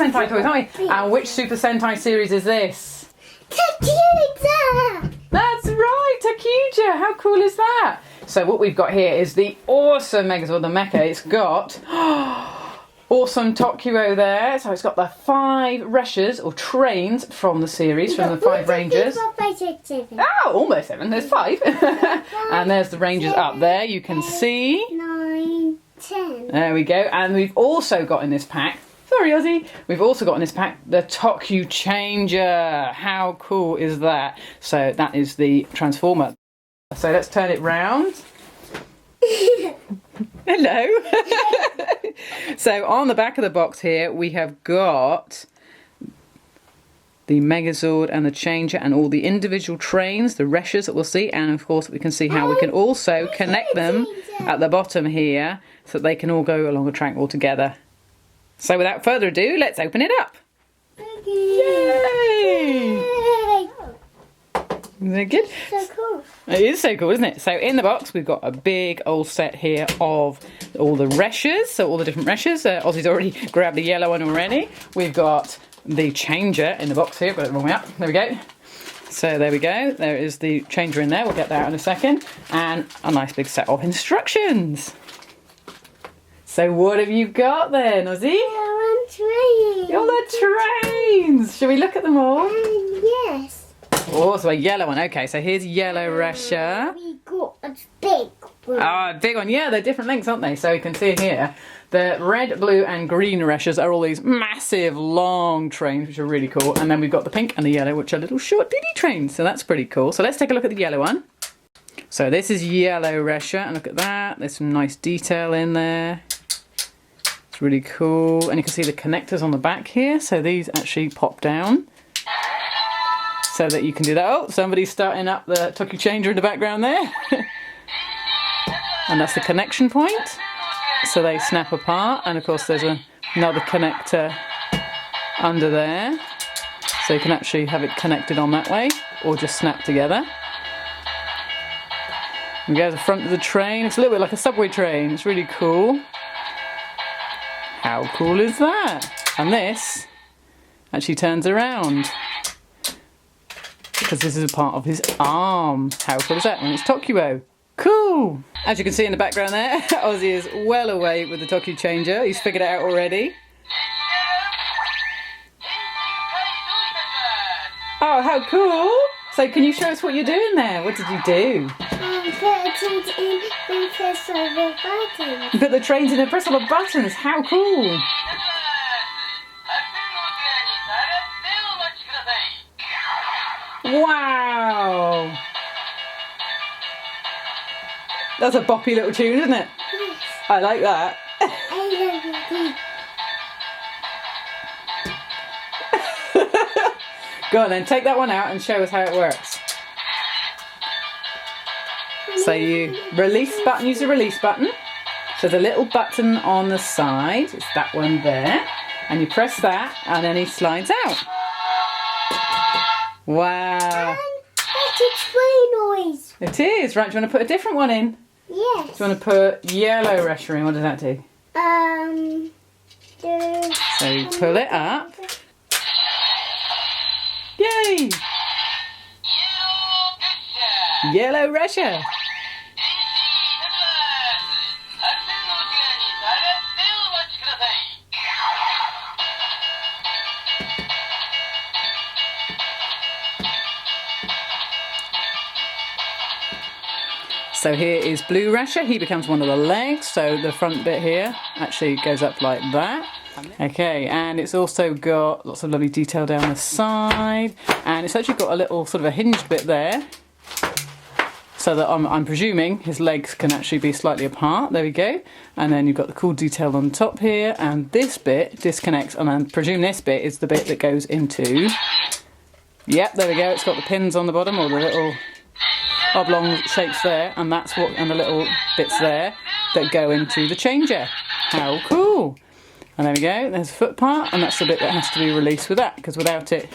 Sentai toys, aren't we? And which Super Sentai series is this? ToQger! That's right, ToQger. How cool is that? So what we've got here is the awesome Megazord, the mecha. It's got awesome ToQ-Oh there. So it's got the 5 Reshas or trains from the series, from the 5 Rangers. Oh, almost 7. There's 5. And there's the Rangers up there. You can see. 9, 10. There we go. And we've also got in this pack. Sorry, Ozzie. We've also got in this pack the ToQ Changer. How cool is that? So that is the Transformer. So let's turn it round. Hello. So on the back of the box here, we have got the Megazord and the Changer and all the individual trains, the Reshas that we'll see, and of course we can see how we can also connect them at the bottom here so that they can all go along a track all together. So without further ado, let's open it up. Yay! Isn't it good? So cool. It is so cool, isn't it? So in the box, we've got a big old set here of all the Reshas, so all the different Reshas. Ozzie's already grabbed the yellow one already. We've got the Changer in the box here. I've got it the wrong way up. There we go. So there we go. There is the Changer in there. We'll get that out in a second. And a nice big set of instructions. So what have you got then, Ozzie? Trains. All the trains. Shall we look at them all? Yes. Oh, so a yellow one. Okay, so here's yellow Ressha. We got a big one. Ah, big one. Yeah, they're different lengths, aren't they? So you can see here, the red, blue and green Reshas are all these massive, long trains, which are really cool. And then we've got the pink and the yellow, which are little short, bitty trains. So that's pretty cool. So let's take a look at the yellow one. So this is yellow Ressha, and look at that. There's some nice detail in there. It's really cool. And you can see the connectors on the back here. So these actually pop down, so that you can do that. Oh, somebody's starting up the ToQ Changer in the background there. And that's the connection point. So they snap apart. And of course there's another connector under there. So you can actually have it connected on that way or just snap together. And go to the front of the train. It's a little bit like a subway train. It's really cool. How cool is that? And this actually turns around, because this is a part of his arm. How cool is that when it's ToQ-Oh? Cool! As you can see in the background there, Ozzie is well away with the ToQ Changer. He's figured it out already. Oh, how cool! So can you show us what you're doing there? What did you do? Put the trains in and press all the buttons. You put the trains in and press all the buttons. How cool! Wow! That's a boppy little tune, isn't it? Yes. I like that. I love it. Go on then, take that one out and show us how it works. So you release button, use the release button. So the little button on the side, it's that one there. And you press that and then he slides out. Wow. And that's a train noise. It is. Right, do you want to put a different one in? Yes. Do you want to put yellow Ressha in? What does that do? So you pull it up. Yay! Yellow Ressha. So here is blue Ressha. He becomes one of the legs. So the front bit here actually goes up like that. Okay, and it's also got lots of lovely detail down the side, and it's actually got a little sort of a hinged bit there, so that I'm presuming his legs can actually be slightly apart. There we go. And then you've got the cool detail on the top here, and this bit disconnects, and I presume this bit is the bit that goes into... Yep, there we go. It's got the pins on the bottom, or the little oblong shapes there, and that's what, and the little bits there that go into the changer. How cool! And there we go, there's the foot part, and that's the bit that has to be released with that, because without it,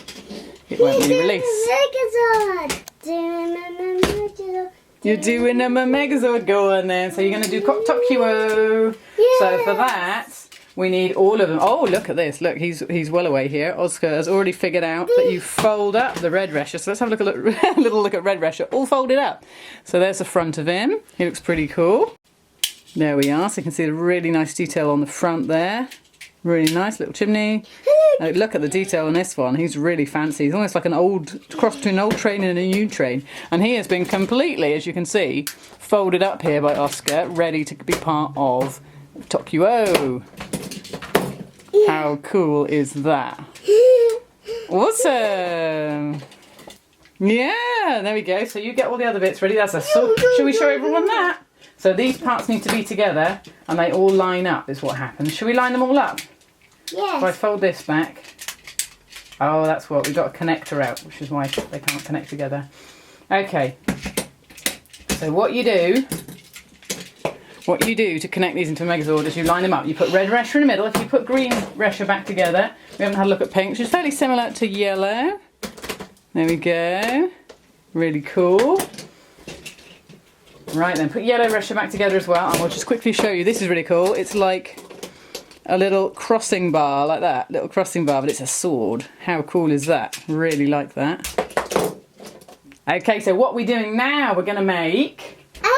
it won't be released. You're doing a Megazord, go on then. So you're going to do ToQ-Oh. Yes. So for that, we need all of them. Oh, look at this. Look, he's well away here. Oscar has already figured out that you fold up the red Ressha. So let's have a little look at red Ressha, all folded up. So there's the front of him. He looks pretty cool. There we are. So you can see the really nice detail on the front there. Really nice little chimney. Look at the detail on this one. He's really fancy. He's almost like an old cross between an old train and a new train. And he has been completely, as you can see, folded up here by Oscar, ready to be part of ToQ-Oh. How cool is that? Awesome! Yeah, there we go. So you get all the other bits ready. That's a sword. Shall we show everyone that? So these parts need to be together and they all line up is what happens. Shall we line them all up? Yes. If I fold this back. Oh, that's what. We've got a connector out, which is why they can't connect together. Okay. So what you do to connect these into a Megazord is you line them up. You put red Ressha in the middle. If you put green Ressha back together, we haven't had a look at pink, which is fairly similar to yellow. There we go. Really cool. Right then, put yellow Ressha back together as well, and we'll just quickly show you. This is really cool. It's like a little crossing bar, like that. Little crossing bar, but it's a sword. How cool is that? Really like that. Okay, so what we're doing now, we're going to make... Megazord!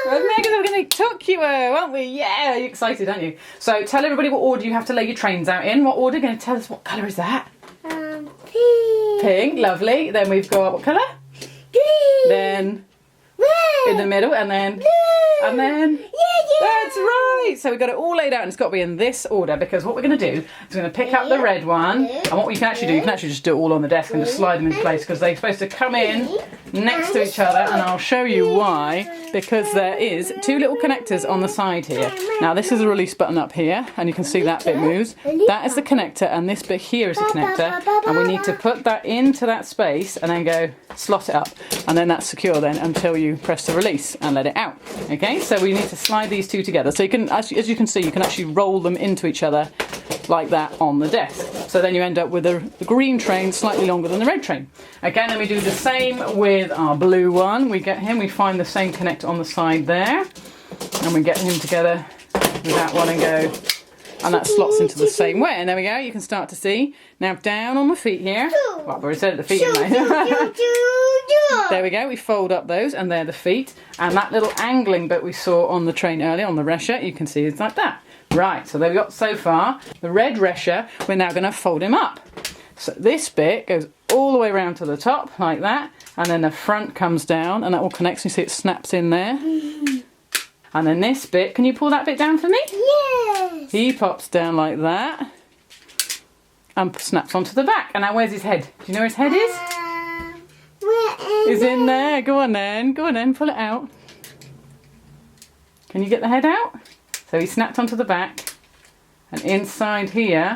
We're going to make ToQ-Oh, aren't we? Yeah, are you excited, aren't you? So tell everybody what order you have to lay your trains out in. What order? Going to tell us what colour is that? Pink. Pink, lovely. Then we've got what colour? Green. Then Red. in the middle, and then... Blue. And then... Yeah. That's right! So we've got it all laid out and it's got to be in this order because what we're going to do is we're going to pick up the red one and what we can actually do, you can actually just do it all on the desk and just slide them in place because they're supposed to come in next to each other and I'll show you why because there is two little connectors on the side here. Now this is a release button up here and you can see that bit moves. That is the connector and this bit here is the connector and we need to put that into that space and then go slot it up and then that's secure then until you press the release and let it out. Okay, so we need to slide these two together. So you can, as you can see, you can actually roll them into each other like that on the desk. So then you end up with the green train slightly longer than the red train. Okay, and then we do the same with our blue one. We get him, we find the same connector on the side there, and we get him together with that one and go, and that slots into the same way. And there we go, you can start to see. Now down on the feet here. Well, I've already said the feet, haven't I? There we go, we fold up those and they're the feet. And that little angling bit we saw on the train earlier, on the Ressha, you can see it's like that. Right, so there we got so far. The red Ressha, we're now going to fold him up. So this bit goes all the way around to the top, like that. And then the front comes down and that all connects. You see it snaps in there. And then this bit, can you pull that bit down for me? Yes. He pops down like that. And snaps onto the back. And now where's his head? Do you know where his head is? Is in there. Go on then, pull it out. Can you get the head out? So he snapped onto the back. And inside here,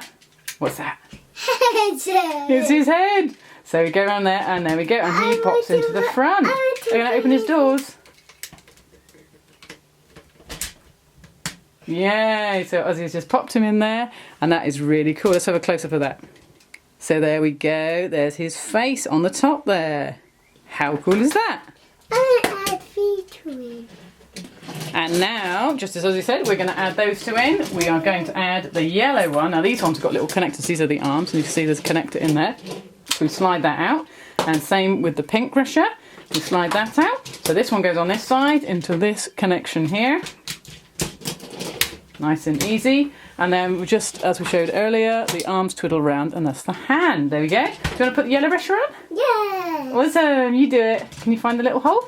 what's that? It's his head. So we go around there and there we go. And he pops into the front. Are you going to open his doors? Yay! So Ozzie's just popped him in there. And that is really cool. Let's have a close-up of that. So there we go. There's his face on the top there. How cool is that? I add feet to it. And now, just as Ozzie said, we're going to add those two in. We are going to add the yellow one. Now these ones have got little connectors. These are the arms. And you can see there's a connector in there. So we slide that out. And same with the pink Ressha. We slide that out. So this one goes on this side into this connection here. Nice and easy. And then just as we showed earlier, the arms twiddle around and that's the hand. There we go. Do you want to put the yellow Ressha on? Yes. Awesome, you do it. Can you find the little hole?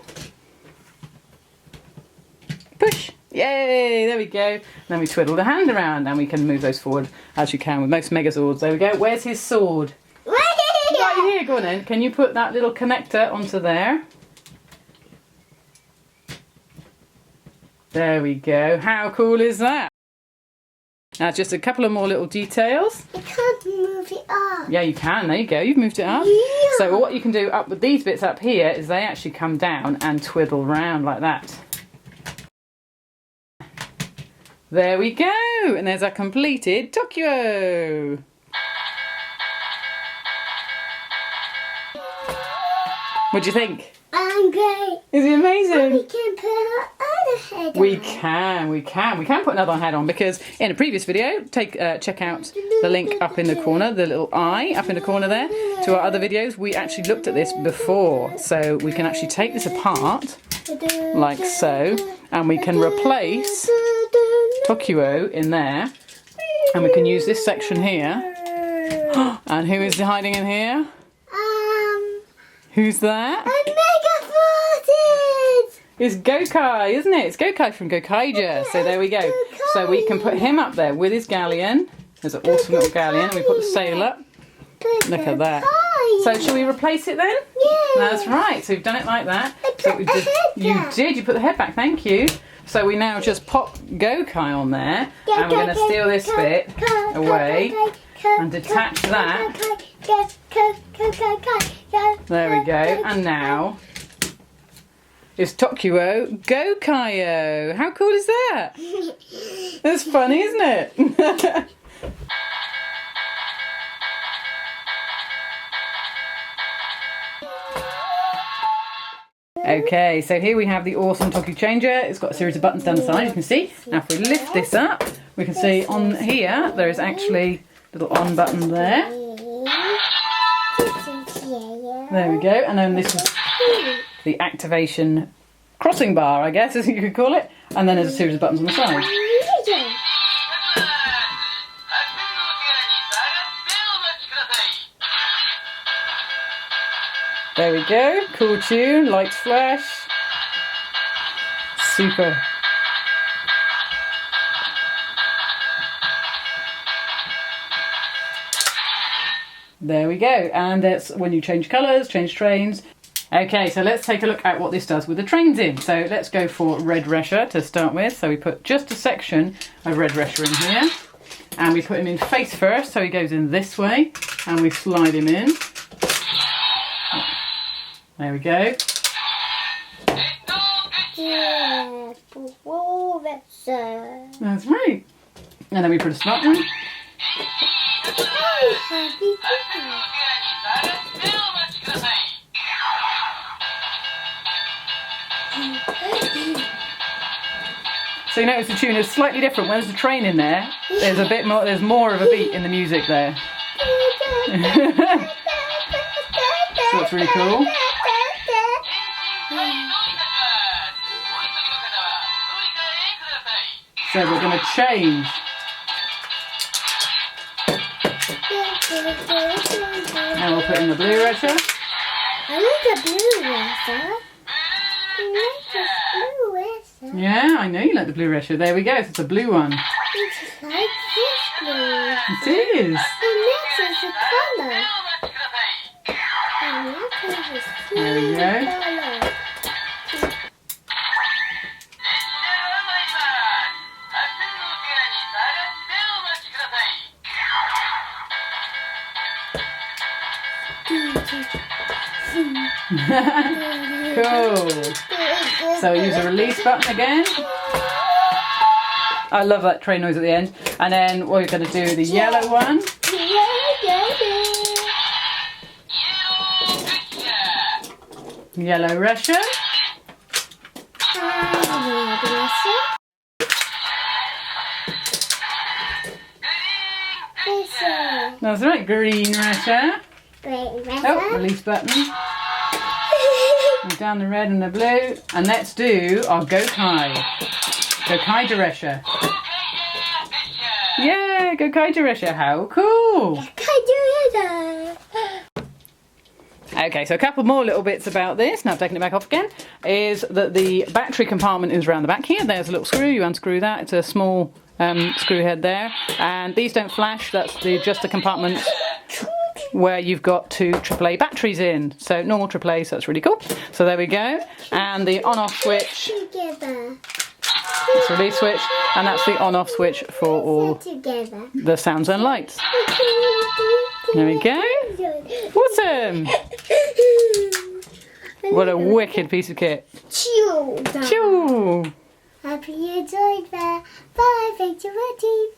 Push. Yay, there we go. And then we twiddle the hand around and we can move those forward as you can with most Megazords. There we go. Where's his sword? Right here, go on then. Can you put that little connector onto there? There we go. How cool is that? Now just a couple of more little details. I can't move it up. Yeah, you can. There you go. You've moved it up. Yeah. So what you can do up with these bits up here is they actually come down and twiddle round like that. There we go. And there's our completed ToQ-Oh. What do you think? I'm great. Is he amazing? We can put our other head We on. can put another head on because in a previous video, check out the link up in the corner, the little eye up in the corner there, to our other videos. We actually looked at this before, so we can actually take this apart like so, and we can replace ToQ-Oh in there, and we can use this section here. And who is hiding in here? Who's that? A Megazor! It's Gokai, isn't it? It's Gokai from Gokaiger. So there we go. So we can put him up there with his galleon. There's an awesome little galleon. We put the sail up. Look at that. So shall we replace it then? Yeah. That's right. So we've done it like that. So put the head back. You put the head back. Thank you. So we now just pop Gokai on there, and we're going to steal this bit away and detach that. There we go. And now it's ToQ-Oh Gokai-Oh. How cool is that? That's funny, isn't it? Okay, so here we have the awesome ToQ Changer. It's got a series of buttons down the side, you can see. Now if we lift this up, we can see on here there is actually a little on button there. There we go, and then this is the activation crossing bar, I guess, as you could call it. And then there's a series of buttons on the side. There we go, cool tune, lights flash. Super. There we go, and that's when you change colours, change trains. Okay, so let's take a look at what this does with the trains in. So let's go for Red Ressha to start with. So we put just a section of Red Ressha in here, and we put him in face first, so he goes in this way, and we slide him in. There we go. That's right. And then we put a stop one. So you notice the tune is slightly different. When there's a train in there, there's a bit more. There's more of a beat in the music there. So it's really cool. So we're going to change. Now we'll put in the blue Ressha. I like the blue Ressha. I like the blue Ressha. Yeah, I know you like the blue Ressha. There we go. So it's a blue one. It's like this blue. It is. And next is the color. And next is the There we go. color. Cool. So we use the release button again. I love that train noise at the end. And then we're going to do the yellow one. Yellow Ressha. That's right, green Ressha. Oh, release button. And down the red and the blue. And let's do our Gokaiger Ressha. Yeah, Gokaiger Ressha. How cool! Okay, so a couple more little bits about this, now I'm taking it back off again, is that the battery compartment is around the back here. There's a little screw, you unscrew that, it's a small screw head there. And these don't flash, that's just the compartment where you've got two AAA batteries in. So normal AAA, so that's really cool. So there we go. And the on-off switch, it's a release switch, and that's the on-off switch for all the sounds and lights. There we go. Awesome. What a wicked piece of kit. Chew. Chew. Hope you enjoyed that. Bye. Thanks for watching.